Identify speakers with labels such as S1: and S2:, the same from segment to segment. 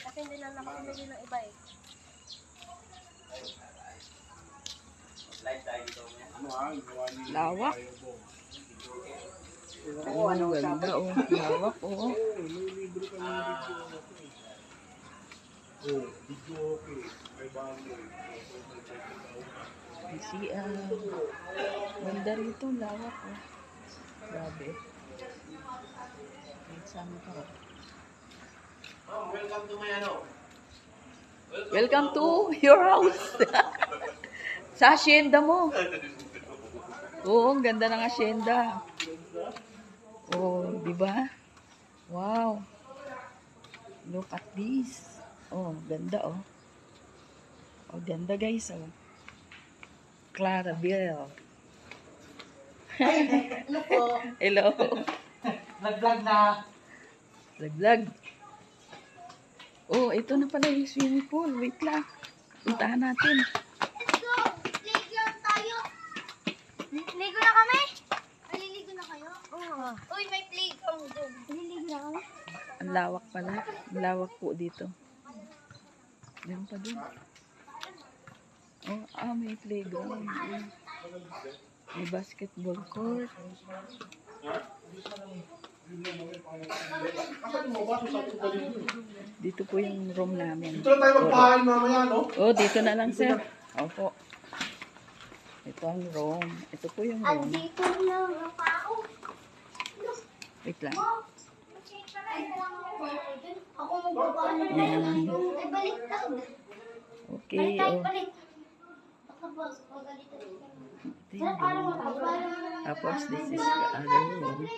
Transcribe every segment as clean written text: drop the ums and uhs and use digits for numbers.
S1: Kasi hindi na nakapamili ng iba eh.
S2: Lawak. Oo, ang ganda oh. Lawak oh. CR. Ganda rito, lawak oh. Grabe. Sama ka oh.
S3: Welcome to my ano.
S2: Welcome to your house. Sa asyenda mo. Oo, ang ganda ng asyenda. Oh, di ba? Wow. Look at this. Oh, ganda oh. Oh, ganda guys oh. Clarabelle.
S1: Ano po?
S2: Hello.
S3: Nag-vlog na.
S2: Vlog. Oh, ito na pala yung swimming pool. Wait lang. Puntahan natin.
S1: Let's go! Ligo tayo! Ligo na kami? Maliligo na kayo? Oo. Uy, may playground doon. Maliligo na kami?
S2: Ang lawak pala. Ang lawak po dito. Meron pa dun. Oh, may playground. May basketball court. Dito po yung room namin.
S3: Ito na tayo magpahain mamaya, no?
S2: Oh, dito na lang, sir. Opo. Ito ang room. Ito po yung room.
S1: Andito lang ang tao.
S2: Wait lang.
S1: Ako magbaba na tayo. Ay, baliktad.
S2: Okay, oh.
S1: Balik. Tapos, pagalitan.
S2: Ito yung room. Tapos, this is the other room.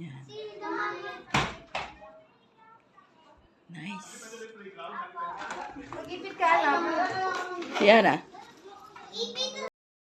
S2: Yan. Nice.
S1: Mag-ipit ka lang.
S2: Yan ah.
S1: Ipit